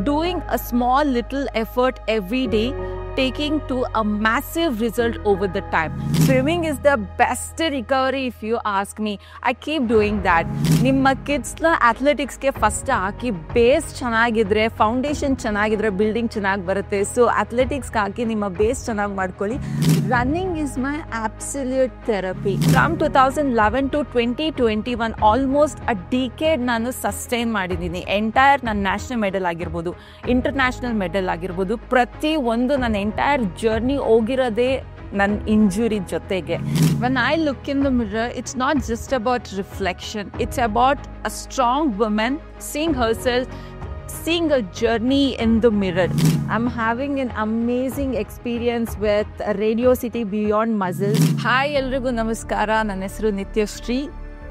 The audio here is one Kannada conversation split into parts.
doing a small little effort every day, taking to a massive result over the time. Swimming is the best recovery if you ask me. I keep doing that. ನಿಮ್ಮ ಕಿಡ್ಸ್ನ ಅಥ್ಲೆಟಿಕ್ಸ್ಗೆ ಫಸ್ಟ್ ಹಾಕಿ ಬೇಸ್ ಚೆನ್ನಾಗಿದ್ರೆ, ಫೌಂಡೇಶನ್ ಚೆನ್ನಾಗಿದ್ರೆ ಬಿಲ್ಡಿಂಗ್ ಚೆನ್ನಾಗಿ ಬರುತ್ತೆ. ಸೊ ಅಥ್ಲೆಟಿಕ್ಸ್ಗೆ ಹಾಕಿ ನಿಮ್ಮ ಬೇಸ್ ಚೆನ್ನಾಗಿ ಮಾಡ್ಕೊಳ್ಳಿ. Running is my absolute therapy. From 2011 to 2021 almost a decade ನಾನು ಸಸ್ಟೈನ್ ಮಾಡಿದ್ದೀನಿ. ಎಂಟೈರ್ ನನ್ನ ನ್ಯಾಷನಲ್ ಮೆಡಲ್ ಆಗಿರ್ಬೋದು, ಇಂಟರ್ನ್ಯಾಷನಲ್ ಮೆಡಲ್ ಆಗಿರ್ಬೋದು, ಪ್ರತಿ ಒಂದು ನನ್ನ ಎಂಟೈರ್ ಜರ್ನಿ ಹೋಗಿರೋದೇ ನನ್ನ ಇಂಜುರಿ ಜೊತೆಗೆ. When I look in the mirror, it's not just about reflection. It's about a strong woman seeing herself, seeing a journey in the mirror. I'm having an amazing experience with Radio City Beyond Muscles. Hi, ಎಲ್ರಿಗೂ ನಮಸ್ಕಾರ. ನನ್ನ ಹೆಸರು Nityashree.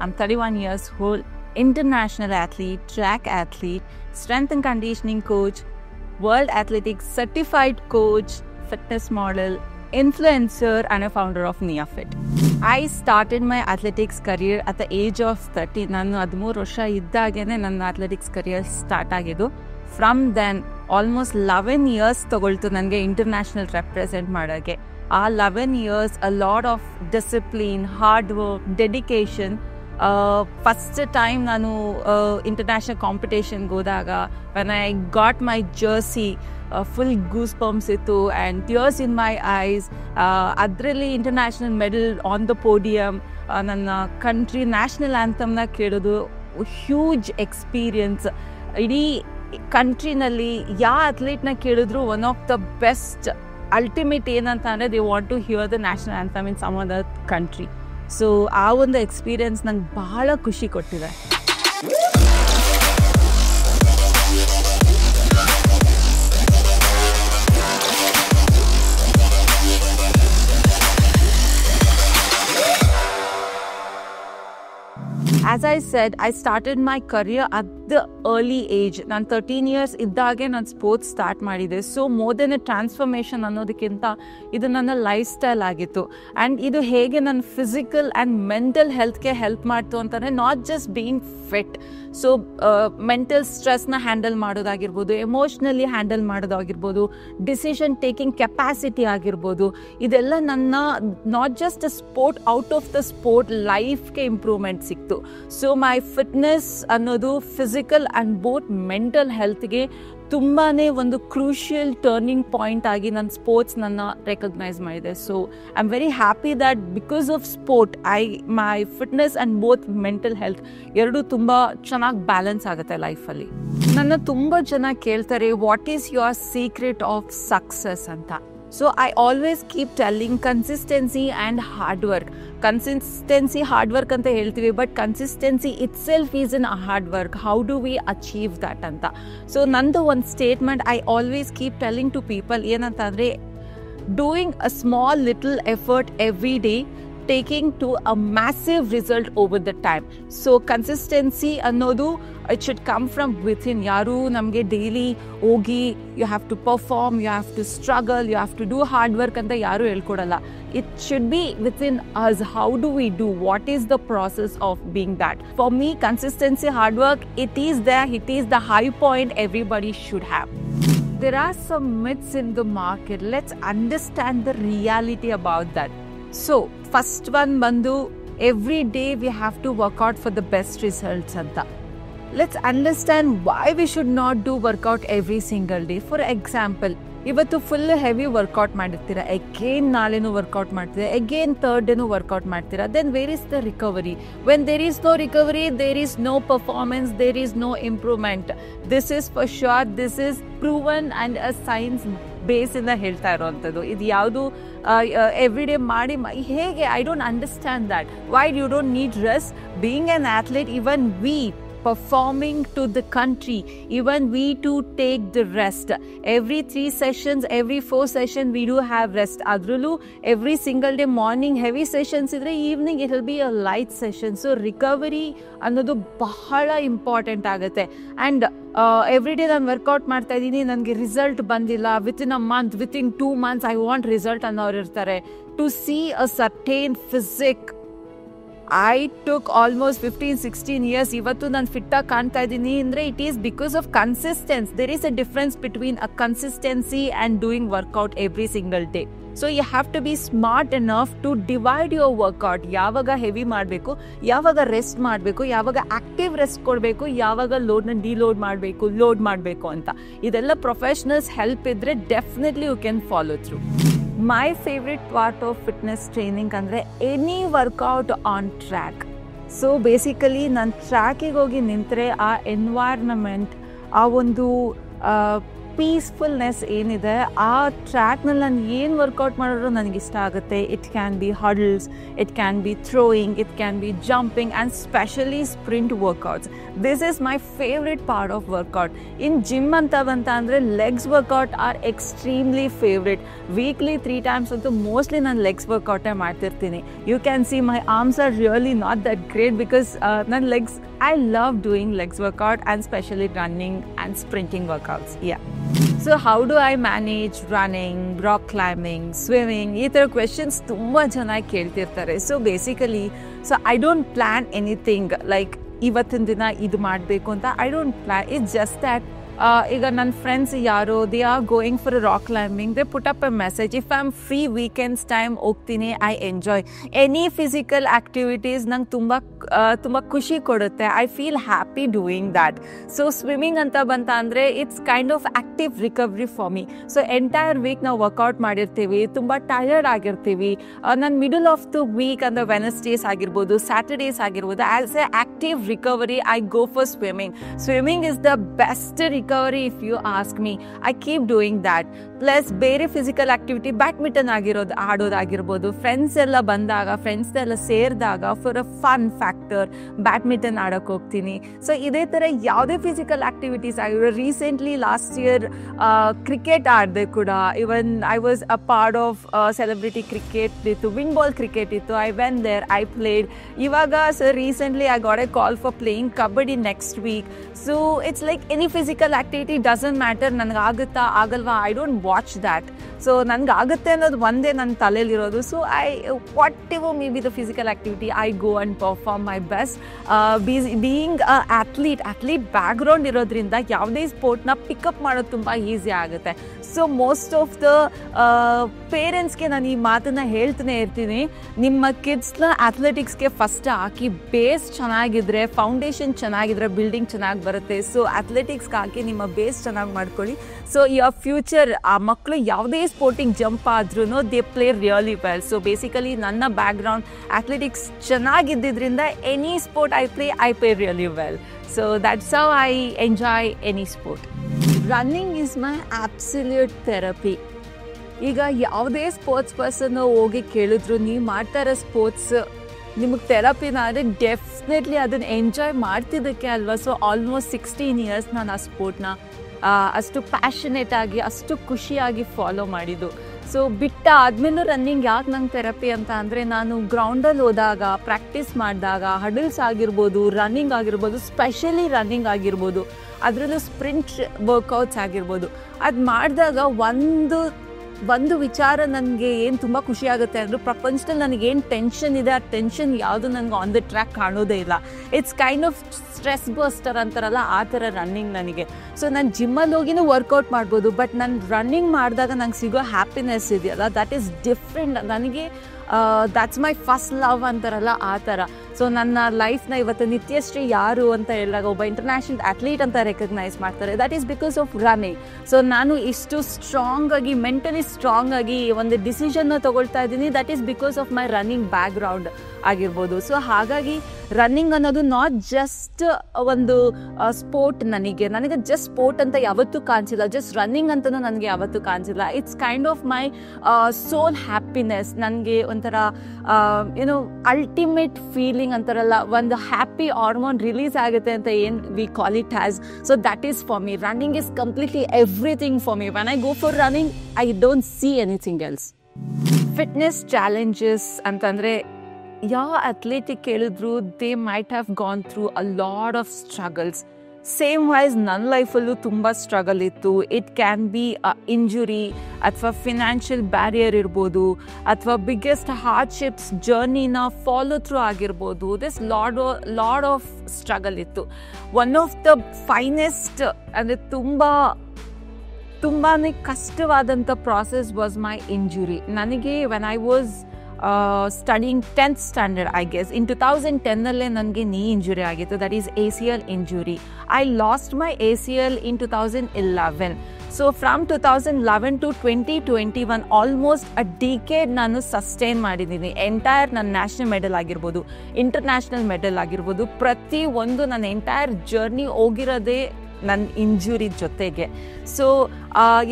I'm 31 years old, international athlete, track athlete, strength and conditioning coach, World Athletics certified coach, fitness model, influencer and a founder of NeoFit. I started my athletics career at the age of 30. ನಾನು 13 ವರ್ಷ ಇದ್ದಾಗೇನೆ ನನ್ನ ಅಥ್ಲೆಟಿಕ್ಸ್ ಕರಿಯರ್ ಸ್ಟಾರ್ಟ್ ಆಗಿದ್ದು. ಫ್ರಮ್ ದೆನ್ ಆಲ್ಮೋಸ್ಟ್ 11 ಇಯರ್ಸ್ ತಗೊಳ್ತು ನನಗೆ ಇಂಟರ್ನ್ಯಾಷನಲ್ ರೆಪ್ರೆಸೆಂಟ್ ಮಾಡೋಕ್ಕೆ. ಆ 11 years a lot of discipline, hard work, dedication. First time ನಾನು ಇಂಟರ್ನ್ಯಾಷನಲ್ ಕಾಂಪಿಟೇಷನ್ಗೆ ಹೋದಾಗ when I got my jersey, full goosebumps ಇತ್ತು and tears in my eyes. ಅದರಲ್ಲಿ international medal on the podium, ನನ್ನ ಕಂಟ್ರಿ ನ್ಯಾಷನಲ್ ಆ್ಯಂಥಮ್ನ ಕೇಳೋದು ಹ್ಯೂಜ್ ಎಕ್ಸ್ಪೀರಿಯನ್ಸ್. ಇಡೀ ಕಂಟ್ರಿನಲ್ಲಿ ಯಾವ ಅಥ್ಲೀಟ್ನ ಕೇಳಿದ್ರು one of the best ultimate ಏನಂತ ಅಂದರೆ they want to hear the national anthem in some other country. So ಆ ಒಂದು ಎಕ್ಸ್ಪೀರಿಯನ್ಸ್ ನಂಗೆ ಬಹಳ ಖುಷಿ ಕೊಟ್ಟಿದೆ. As I said, I started my career at the early age. ನಾನು 13 years ಇದ್ದಾಗೆ ನಾನು ಸ್ಪೋರ್ಟ್ಸ್ ಸ್ಟಾರ್ಟ್ ಮಾಡಿದೆ. So more than A transformation ಅನ್ನೋದಕ್ಕಿಂತ ಇದು ನನ್ನ ಲೈಫ್ ಸ್ಟೈಲ್ ಆಗಿತ್ತು. ಆ್ಯಂಡ್ ಇದು ಹೇಗೆ ನನ್ನ ಫಿಸಿಕಲ್ ಆ್ಯಂಡ್ ಮೆಂಟಲ್ ಹೆಲ್ತ್ಗೆ ಹೆಲ್ಪ್ ಮಾಡ್ತು ಅಂತಂದರೆ not just being fit. So mental ಸ್ಟ್ರೆಸ್ನ ಹ್ಯಾಂಡಲ್ ಮಾಡೋದಾಗಿರ್ಬೋದು, ಎಮೋಷ್ನಲಿ ಹ್ಯಾಂಡಲ್ ಮಾಡೋದಾಗಿರ್ಬೋದು, ಡಿಸಿಷನ್ ಟೇಕಿಂಗ್ ಕೆಪಾಸಿಟಿ ಆಗಿರ್ಬೋದು, ಇದೆಲ್ಲ ನನ್ನ not just a sport, out of the sport ಲೈಫ್ಗೆ ಇಂಪ್ರೂವ್ಮೆಂಟ್ ಸಿಕ್ತು. ಸೊ ಮೈ ಫಿಟ್ನೆಸ್ ಅನ್ನೋದು ಫಿಸಿಕಲ್ ಆ್ಯಂಡ್ ಬೋತ್ ಮೆಂಟಲ್ ಹೆಲ್ತ್ಗೆ ತುಂಬಾ ಒಂದು ಕ್ರೂಷಿಯಲ್ ಟರ್ನಿಂಗ್ ಪಾಯಿಂಟ್ ಆಗಿ ನನ್ನ ಸ್ಪೋರ್ಟ್ಸ್ ನನ್ನ ರೆಕಗ್ನೈಸ್ ಮಾಡಿದೆ. So I am very happy that because of sport my fitness and both mental health ಎರಡೂ ತುಂಬ ಚೆನ್ನಾಗಿ ಬ್ಯಾಲೆನ್ಸ್ ಆಗುತ್ತೆ ಲೈಫಲ್ಲಿ. ನನ್ನ ತುಂಬ ಜನ ಕೇಳ್ತಾರೆ, what is your secret of success ಅಂತ. So I always keep telling consistency and hard work. Consistency, hard work anta heltivi, but consistency itself is in a hard work. How do we achieve that anta? So nandu one statement I always keep telling to people ಏನಂತ ಅಂದರೆ, doing a small little effort every day, taking to a massive result over the time. So consistency ಅನ್ನೋದು it should come from within. ಯಾರು ನಮಗೆ ಡೈಲಿ ಹೋಗಿ you have to perform, you have to struggle, you have to do hard work ಅಂತ ಯಾರು ಹೇಳ್ಕೊಡಲ್ಲ. It should be within us. How do we do? What is the process of being that? For me, consistency, hard work, it is there. It is the high point everybody should have. There are some myths in the market. Let's understand the reality about that. So first one bandu, every day we have to work out for the best results anta. Let's understand why we should not do workout every single day. For example, ಇವತ್ತು ಫುಲ್ ಹೆವಿ ವರ್ಕೌಟ್ ಮಾಡಿರ್ತೀರ, ಅಗೇನ್ ನಾಳೆನೂ ವರ್ಕೌಟ್ ಮಾಡ್ತೀರಾ, ಅಗೇನ್ ಥರ್ಡ್ ಡೇನೂ ವರ್ಕೌಟ್ ಮಾಡ್ತೀರಾ. Then where is the recovery? When there is no recovery, there is no performance, there is no improvement. This is for sure, this is proven and a science ಬೇಸಿಂದ ಹೇಳ್ತಾ ಇರೋವಂಥದ್ದು. ಇದು ಯಾವುದು ಎವ್ರಿ ಡೇ ಮಾಡಿ ಹೇಗೆ? I don't understand that. Why you don't need rest? Being an athlete, even we performing to the country, even we too take the rest. Every 3 sessions, every 4 sessions we do have rest. Adrulu every single day morning heavy sessions idre, evening it will be a light session. So recovery ಅನ್ನೋದು ಬಹಳ ಇಂಪಾರ್ಟೆಂಟ್ ಆಗುತ್ತೆ. ಆ್ಯಂಡ್ ಎವ್ರಿ ಡೇ ನಾನು ವರ್ಕೌಟ್ ಮಾಡ್ತಾ ಇದ್ದೀನಿ, ನನಗೆ ರಿಸಲ್ಟ್ ಬಂದಿಲ್ಲ, within a month, within 2 months I want result ಅನ್ನೋರು ಇರ್ತಾರೆ. To see a certain physique I took almost 15-16 years. ಇವತ್ತು ನಾನು ಫಿಟ್ಟಾಗಿ ಕಾಣ್ತಾ ಇದ್ದೀನಿ ಅಂದರೆ it is because of consistence. There is a difference between a consistency and doing workout every single day. So you have to be smart enough to divide your workout. ಯಾವಾಗ ಹೆವಿ ಮಾಡಬೇಕು, ಯಾವಾಗ ರೆಸ್ಟ್ ಮಾಡಬೇಕು, ಯಾವಾಗ ಆಕ್ಟಿವ್ ರೆಸ್ಟ್ ಕೊಡಬೇಕು, ಯಾವಾಗ ಲೋಡ್ನ ಡಿಲೋಡ್ ಮಾಡಬೇಕು, ಲೋಡ್ ಮಾಡಬೇಕು ಅಂತ. ಇದೆಲ್ಲ ಪ್ರೊಫೆಷನಲ್ಸ್ ಹೆಲ್ಪ್ ಇದ್ದರೆ definitely you can follow through. My favourite part of fitness training ಅಂದರೆ any workout on track. So basically ನಾನು ಟ್ರ್ಯಾಕಿಗೆ ಹೋಗಿ ನಿಂತರೆ ಆ ಎನ್ವೈರ್ನಮೆಂಟ್, ಆ ಒಂದು ಪೀಸ್ಫುಲ್ನೆಸ್ ಏನಿದೆ, ಆ ಟ್ರ್ಯಾಕ್ನಲ್ಲಿ ನಾನು ಏನು ವರ್ಕೌಟ್ ಮಾಡಿದ್ರು ನನಗೆ ಇಷ್ಟ ಆಗುತ್ತೆ. It can be hurdles, it can be throwing, it can be jumping and specially sprint workouts. This is my favourite part of workout. In gym ಅಂತ ಬಂತ ಅಂದರೆ legs workout are extremely favourite. Weekly 3 times ಅಂತೂ ಮೋಸ್ಟ್ಲಿ ನಾನು ಲೆಗ್ಸ್ ವರ್ಕೌಟೇ ಮಾಡ್ತಿರ್ತೀನಿ. You can see my arms are really not that great because ನನ್ನ legs, I love doing legs workout and especially running and sprinting workouts. Yeah. So how do I manage running, rock climbing, swimming? ಈ ಥರ ಕ್ವೆಶನ್ಸ್ ತುಂಬ ಜನ ಕೇಳ್ತಿರ್ತಾರೆ. So basically I don't plan anything like ಇವತ್ತಿನ ದಿನ ಇದು ಮಾಡಬೇಕು ಅಂತ. I don't plan. It's just that ಈಗ ನನ್ನ ಫ್ರೆಂಡ್ಸ್ ಯಾರೋ they are going for rock climbing, they put up a message, if I am free weekends time ಹೋಗ್ತೀನಿ, I enjoy any physical activities. ನಂಗೆ ತುಂಬ ಖುಷಿ ಕೊಡುತ್ತೆ. I feel happy doing that. So swimming ಅಂತ ಬಂತ ಅಂದರೆ it's kind of active recovery for me. So entire week ನಾವು ವರ್ಕೌಟ್ ಮಾಡಿರ್ತೀವಿ, ತುಂಬ ಟಯರ್ಡ್ ಆಗಿರ್ತೀವಿ. ನನ್ನ ಮಿಡಲ್ ಆಫ್ ದ ವೀಕ್ ಅಂದರೆ ವೆನಸ್ಡೇಸ್ ಆಗಿರ್ಬೋದು, ಸ್ಯಾಟರ್ಡೇಸ್ ಆಗಿರ್ಬೋದು, as A active recovery I go for swimming. Swimming is the best recovery if you ask me. I keep doing that. Plus ಬೇರೆ ಫಿಸಿಕಲ್ ಆ್ಯಕ್ಟಿವಿಟಿ, ಬ್ಯಾಡ್ಮಿಂಟನ್ ಆಡೋದಾಗಿರ್ಬೋದು, ಫ್ರೆಂಡ್ಸ್ ಎಲ್ಲ ಬಂದಾಗ, ಫ್ರೆಂಡ್ಸ್ ಎಲ್ಲ ಸೇರಿದಾಗ for a fun factor badminton ಆಡೋಕ್ಕೆ ಹೋಗ್ತೀನಿ. ಸೊ ಇದೇ ಥರ ಯಾವುದೇ ಫಿಸಿಕಲ್ ಆ್ಯಕ್ಟಿವಿಟೀಸ್ ಆಗಿರೋ. ರೀಸೆಂಟ್ಲಿ ಲಾಸ್ಟ್ ಇಯರ್ ಕ್ರಿಕೆಟ್ ಆಡಿದೆ ಕೂಡ. Even I was a part of celebrity cricket ಇತ್ತು, ವಿಂಗ್ ಬಾಲ್ ಕ್ರಿಕೆಟ್ ಇತ್ತು. I went there, I played. ಇವಾಗ sir recently I got a call for playing kabaddi next week. So it's like any physical activity doesn't matter. ನನಗೆ ಆಗುತ್ತಾ ಆಗಲ್ವಾ, I don't watch that. So ನನಗಾಗುತ್ತೆ ಅನ್ನೋದು ಒಂದೇ ನನ್ನ ತಲೆಯಲ್ಲಿರೋದು. So whatever maybe the physical activity, I go and perform my best. Being a athlete background ಇರೋದ್ರಿಂದ ಯಾವುದೇ ಸ್ಪೋರ್ಟ್ನ ಪಿಕಪ್ ಮಾಡೋದು ತುಂಬ ಈಸಿ ಆಗುತ್ತೆ. ಸೊ ಮೋಸ್ಟ್ ಆಫ್ ದ ಪೇರೆಂಟ್ಸ್ಗೆ ನಾನು ಈ ಮಾತನ್ನು ಹೇಳ್ತಾನೆ ಇರ್ತೀನಿ, ನಿಮ್ಮ ಕಿಡ್ಸ್ನ ಅಥ್ಲೆಟಿಕ್ಸ್ಗೆ ಫಸ್ಟ್ ಹಾಕಿ. ಬೇಸ್ ಚೆನ್ನಾಗಿದ್ರೆ, ಫೌಂಡೇಶನ್ ಚೆನ್ನಾಗಿದ್ರೆ ಬಿಲ್ಡಿಂಗ್ ಚೆನ್ನಾಗಿ ಬರುತ್ತೆ. ಸೊ ಅಥ್ಲೆಟಿಕ್ಸ್ಗೆ ಹಾಕಿ ನಿಮ್ಮ ಬೇಸ್ ಚೆನ್ನಾಗಿ ಮಾಡ್ಕೊಳ್ಳಿ. ಸೊ ಯುವರ್ ಫ್ಯೂಚರ್, ಆ ಮಕ್ಕಳು ಯಾವುದೇ ಸ್ಪೋರ್ಟಿಂಗ್ ಜಂಪ್ ಆದ್ರೂ they play really well. So basically ನನ್ನ ಬ್ಯಾಕ್ಗ್ರೌಂಡ್ ಅಥ್ಲೆಟಿಕ್ಸ್ ಚೆನ್ನಾಗಿದ್ದರಿಂದ any sport I play really well. So that's how I enjoy any sport. Running is my absolute therapy. ಈಗ ಯಾವುದೇ ಸ್ಪೋರ್ಟ್ಸ್ ಪರ್ಸನ್ನು ಹೋಗಿ ಕೇಳಿದ್ರು, ನೀವು ಮಾಡ್ತಾ ಇರೋ ಸ್ಪೋರ್ಟ್ಸ್ ನಿಮಗೆ ಥೆರಪಿನ ಅಂದರೆ ಡೆಫಿನೆಟ್ಲಿ ಅದನ್ನು ಎಂಜಾಯ್ ಮಾಡ್ತಿದ್ದಕ್ಕೆ ಅಲ್ವಾ. ಸೊ ಆಲ್ಮೋಸ್ಟ್ 16 years ನಾನು ಆ ಸ್ಪೋರ್ಟ್ನ ಅಷ್ಟು ಪ್ಯಾಷನೇಟ್ ಆಗಿ, ಅಷ್ಟು ಖುಷಿಯಾಗಿ ಫಾಲೋ ಮಾಡಿದ್ದು. ಸೊ ಬಿಟ್ಟ ಆದಮೇಲೂ ರನ್ನಿಂಗ್ ಯಾಕೆ ನಂಗೆ ಥೆರಪಿ ಅಂತ ಅಂದರೆ, ನಾನು ಗ್ರೌಂಡಲ್ಲಿ ಹೋದಾಗ, ಪ್ರಾಕ್ಟೀಸ್ ಮಾಡಿದಾಗ, ಹಡಲ್ಸ್ ಆಗಿರ್ಬೋದು, ರನ್ನಿಂಗ್ ಆಗಿರ್ಬೋದು, ಸ್ಪೆಷಲಿ ರನ್ನಿಂಗ್ ಆಗಿರ್ಬೋದು, ಅದರಲ್ಲೂ ಸ್ಪ್ರಿಂಟ್ ವರ್ಕೌಟ್ಸ್ ಆಗಿರ್ಬೋದು, ಅದು ಮಾಡಿದಾಗ ಒಂದು ವಿಚಾರ ನನಗೆ ಏನು ತುಂಬ ಖುಷಿ ಆಗುತ್ತೆ ಅಂದರೆ, ಪ್ರಪಂಚದಲ್ಲಿ ನನಗೇನು ಟೆನ್ಷನ್ ಇದೆ, ಆ ಟೆನ್ಷನ್ ಯಾವುದು ನನಗೆ ಆನ್ ದ ಟ್ರ್ಯಾಕ್ ಕಾಣೋದೇ ಇಲ್ಲ. It's kind of stress buster ಅಂತಾರಲ್ಲ, ಆ ಥರ ರನ್ನಿಂಗ್ ನನಗೆ. ಸೊ ನಾನು ಜಿಮ್ಮಲ್ಲಿ ಹೋಗಿನೂ ವರ್ಕೌಟ್ ಮಾಡ್ಬೋದು, ಬಟ್ ನಾನು ರನ್ನಿಂಗ್ ಮಾಡಿದಾಗ ನಂಗೆ ಸಿಗೋ ಹ್ಯಾಪಿನೆಸ್ ಇದೆಯಲ್ಲ, ದಟ್ ಈಸ್ ಡಿಫ್ರೆಂಟ್. ನನಗೆ ದ್ಯಾಟ್ಸ್ ಮೈ ಫಸ್ಟ್ ಲವ್ ಅಂತಾರಲ್ಲ, ಆ ಥರ. ಸೊ ನನ್ನ ಲೈಫ್ನ ಇವತ್ತು ನಿತ್ಯಶ್ರೀ ಯಾರು ಅಂತ ಹೇಳಿದಾಗ ಒಬ್ಬ ಇಂಟರ್ನ್ಯಾಷನಲ್ ಅಥ್ಲೀಟ್ ಅಂತ ರೆಕಗ್ನೈಸ್ ಮಾಡ್ತಾರೆ. That is because of running. So ನಾನು ಇಷ್ಟು ಸ್ಟ್ರಾಂಗಾಗಿ, ಮೆಂಟಲಿ ಸ್ಟ್ರಾಂಗ್ ಆಗಿ ಒಂದು ಡಿಸಿಷನ್ನ ತೊಗೊಳ್ತಾ ಇದ್ದೀನಿ, that is because of my running background ಆಗಿರ್ಬೋದು. ಸೊ ಹಾಗಾಗಿ ರನ್ನಿಂಗ್ ಅನ್ನೋದು ನಾಟ್ ಜಸ್ಟ್ ಒಂದು ಸ್ಪೋರ್ಟ್. ನನಗೆ ಜಸ್ಟ್ ಸ್ಪೋರ್ಟ್ ಅಂತ ಯಾವತ್ತೂ ಕಾಣಿಸಿಲ್ಲ, ಜಸ್ಟ್ ರನ್ನಿಂಗ್ ಅಂತಲೂ ನನಗೆ ಯಾವತ್ತೂ ಕಾಣಿಸಿಲ್ಲ. It's kind of my soul happiness. ನನಗೆ ಒಂಥರ ಏನೋ ಅಲ್ಟಿಮೇಟ್ ಫೀಲಿಂಗ್ ಅಂತಾರಲ್ಲ, ಒಂದು ಹ್ಯಾಪಿ ಹಾರ್ಮೋನ್ ರಿಲೀಸ್ ಆಗುತ್ತೆ ಅಂತ ಏನು we call it as. So that is for me. Running is completely everything for me. When I go for running I don't see anything else. Fitness challenges ಅಂತಂದರೆ ಯಾವ ಅಥ್ಲೆಟಿಕ್ ಕೇಳಿದ್ರು they might have gone through a lot of struggles. Same wise ನನ್ನ ಲೈಫಲ್ಲೂ ತುಂಬ ಸ್ಟ್ರಗಲ್ ಇತ್ತು. ಇಟ್ ಕ್ಯಾನ್ ಬಿ ಇಂಜುರಿ ಅಥವಾ ಫಿನಾನ್ಷಿಯಲ್ ಬ್ಯಾರಿಯರ್ ಇರ್ಬೋದು, ಅಥವಾ ಬಿಗ್ಗೆಸ್ಟ್ ಹಾರ್ಡ್ಶಿಪ್ಸ್ ಜರ್ನಿನ ಫಾಲೋ ಥ್ರೂ ಆಗಿರ್ಬೋದು. ದಿಸ್ ಲಾಡ್ ಆಫ್ ಸ್ಟ್ರಗಲ್ ಇತ್ತು. ಒನ್ ಆಫ್ ದ ಫೈನೆಸ್ಟ್ ಅಂದರೆ ತುಂಬಾ ಕಷ್ಟವಾದಂಥ ಪ್ರಾಸೆಸ್ ವಾಸ್ ಮೈ ಇಂಜುರಿ. ನನಗೆ when I was studying 10th standard I guess, in 2010 ನನಗೆ ನೀ ಇಂಜುರಿ ಆಗಿತ್ತು. That is ACL injury. I lost my ACL in 2011. So from 2011 to 2021 almost a decade ನಾನು ಸಸ್ಟೈನ್ ಮಾಡಿದ್ದೀನಿ. ಎಂಟೈರ್ ನನ್ನ ನ್ಯಾಷನಲ್ ಮೆಡಲ್ ಆಗಿರ್ಬೋದು, ಇಂಟರ್ನ್ಯಾಷನಲ್ ಮೆಡಲ್ ಆಗಿರ್ಬೋದು, ಪ್ರತಿ ಒಂದು ನನ್ನ ಎಂಟೈರ್ ಜರ್ನಿ ಹೋಗಿರೋದೇ ನನ್ನ ಇಂಜುರಿ ಜೊತೆಗೆ. ಸೊ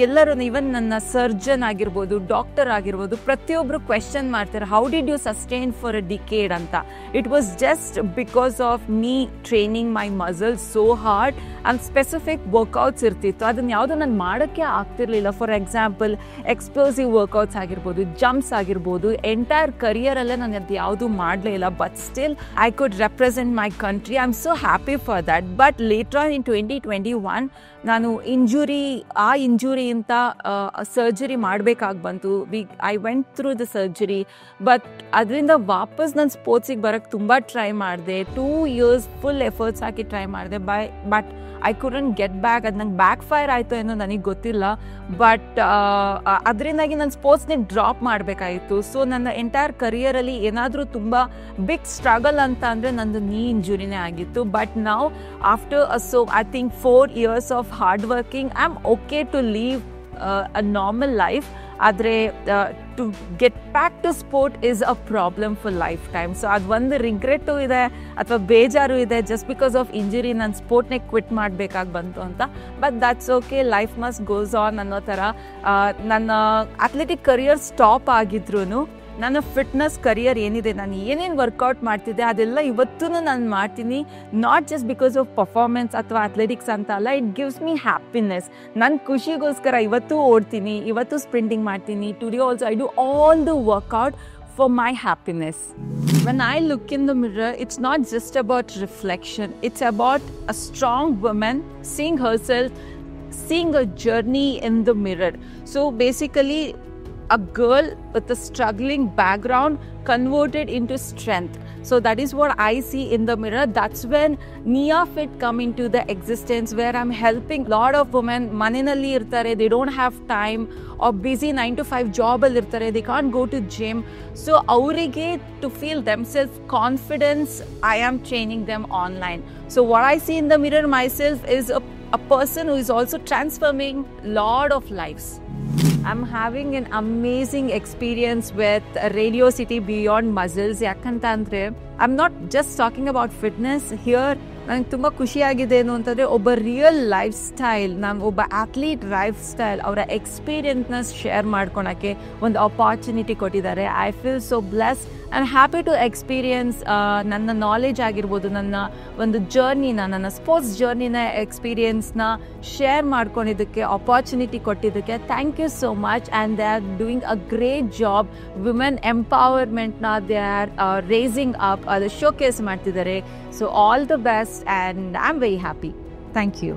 ಎಲ್ಲರೂ, ಈವನ್ ನನ್ನ ಸರ್ಜನ್ ಆಗಿರ್ಬೋದು, ಡಾಕ್ಟರ್ ಆಗಿರ್ಬೋದು, ಪ್ರತಿಯೊಬ್ಬರು ಕ್ವೆಶನ್ ಮಾಡ್ತಾರೆ, how did you sustain for a decade ಅಂತ. It was just because of me training my muscles so hard and specific workouts ಇರ್ತಿತ್ತು. ಅದನ್ನು ಯಾವುದೂ ನಾನು ಮಾಡೋಕ್ಕೆ ಆಗ್ತಿರ್ಲಿಲ್ಲ. ಫಾರ್ ಎಕ್ಸಾಂಪಲ್ ಎಕ್ಸ್ಪ್ಲೋಸಿವ್ ವರ್ಕೌಟ್ಸ್ ಆಗಿರ್ಬೋದು, ಜಂಪ್ಸ್ ಆಗಿರ್ಬೋದು. ಎಂಟೈರ್ ಕರಿಯರಲ್ಲೇ ನಾನು ಅದು ಯಾವುದೂ ಮಾಡಲೇ ಇಲ್ಲ. But still I could represent my country. I am so happy for that. But later on in 2021 ನಾನು ಆ ಇಂಜುರಿಯಿಂದ ಸರ್ಜರಿ ಮಾಡಬೇಕಾಗಿ ಬಂತು. I went through the surgery. But ಅದರಿಂದ ವಾಪಸ್ ನಾನು ಸ್ಪೋರ್ಟ್ಸಿಗೆ ಬರೋಕ್ಕೆ ತುಂಬ ಟ್ರೈ ಮಾಡಿದೆ. 2 years ಫುಲ್ ಎಫರ್ಟ್ಸ್ ಹಾಕಿ ಟ್ರೈ ಮಾಡಿದೆ. But I couldn't get back. ಅದು ನಂಗೆ ಬ್ಯಾಕ್ ಫೈರ್ ಆಯಿತು ಏನೋ ನನಗೆ ಗೊತ್ತಿಲ್ಲ. ಬಟ್ ಅದರಿಂದಾಗಿ ನಾನು ಸ್ಪೋರ್ಟ್ಸ್ನೇ ಡ್ರಾಪ್ ಮಾಡಬೇಕಾಯಿತು. ಸೊ ನನ್ನ ಎಂಟೈರ್ ಕರಿಯರಲ್ಲಿ ಏನಾದರೂ ತುಂಬ ಬಿಗ್ ಸ್ಟ್ರಗಲ್ ಅಂತ ಅಂದರೆ ನಂದು ನೀ ಇಂಜುರಿನೇ ಆಗಿತ್ತು. ಬಟ್ ನಾವು after I think 4 years of hard working I am okay to live a normal life. ಆದರೆ to get back to sport is a problem for life time. So ಅದು ಒಂದು ರಿಗ್ರೆಟು ಇದೆ ಅಥವಾ ಬೇಜಾರು ಇದೆ, ಜಸ್ಟ್ ಬಿಕಾಸ್ ಆಫ್ ಇಂಜುರಿ ನಾನು ಸ್ಪೋರ್ಟ್ನೇ ಕ್ವಿಟ್ ಮಾಡಬೇಕಾಗಿ ಬಂತು ಅಂತ. But that's okay, life must goes on ಅನ್ನೋ ಥರ. ನನ್ನ ಅಥ್ಲೆಟಿಕ್ ಕರಿಯರ್ ಸ್ಟಾಪ್ ಆಗಿದ್ರೂ ನನ್ನ ಫಿಟ್ನೆಸ್ ಕರಿಯರ್ ಏನಿದೆ, ನಾನು ಏನೇನು ವರ್ಕೌಟ್ ಮಾಡ್ತಿದ್ದೆ ಅದೆಲ್ಲ ಇವತ್ತೂ ನಾನು ಮಾಡ್ತೀನಿ. Not just because of performance ಅಥವಾ ಅಥ್ಲೆಟಿಕ್ಸ್ ಅಂತ ಅಲ್ಲ. It gives me happiness. ನನ್ನ ಖುಷಿಗೋಸ್ಕರ ಇವತ್ತೂ ಓಡ್ತೀನಿ, ಇವತ್ತು ಸ್ಪ್ರಿಂಟಿಂಗ್ ಮಾಡ್ತೀನಿ. Today also I do all the workout for my happiness. When I look in the mirror, it's not just about reflection. It's about a strong woman seeing herself, seeing a journey in the mirror. So basically, a girl with a struggling background converted into strength. So that is what I see in the mirror. That's when NeoFit come into the existence, where I'm helping lot of women. Maninalli irtare, they don't have time, or busy 9 to 5 job alli irtare, they can't go to gym. So aurige to feel themselves confidence, I am training them online. So what I see in the mirror myself is a person who is also transforming lot of lives. I'm having an amazing experience with Radio City Beyond Muscles. ಯಾಕಂತ ಅಂದರೆ I'm not just talking about fitness here. ನನಗೆ ತುಂಬ ಖುಷಿಯಾಗಿದೆ ಏನು ಅಂತಂದರೆ, ಒಬ್ಬ ರಿಯಲ್ ಲೈಫ್ ಸ್ಟೈಲ್, ನಾನು ಒಬ್ಬ ಅಥ್ಲೀಟ್ ಲೈಫ್ ಸ್ಟೈಲ್ ಅವರ ಎಕ್ಸ್ಪೀರಿಯನ್ಸ್ನ ಶೇರ್ ಮಾಡ್ಕೊಳಕ್ಕೆ ಒಂದು ಅಪಾರ್ಚುನಿಟಿ ಕೊಟ್ಟಿದ್ದಾರೆ. I feel so blessed and happy to experience. ನನ್ನ ನಾಲೆಜ್ ಆಗಿರ್ಬೋದು, ನನ್ನ ಒಂದು ಜರ್ನಿನ, ನನ್ನ ಸ್ಪೋರ್ಟ್ಸ್ ಜರ್ನಿನ ಎಕ್ಸ್ಪೀರಿಯನ್ಸ್ನ ಶೇರ್ ಮಾಡ್ಕೊಂಡಿದ್ದಕ್ಕೆ, ಅಪಾರ್ಚುನಿಟಿ ಕೊಟ್ಟಿದ್ದಕ್ಕೆ thank you so much. And they are doing a great job. Women ಎಂಪವರ್ಮೆಂಟ್ನ ದೇ ಆರ್ ರೇಸಿಂಗ್ ಅಪ್, ಅದು ಶೋಕೇಸ್ ಮಾಡ್ತಿದ್ದಾರೆ. So all the best and I am very happy. Thank you.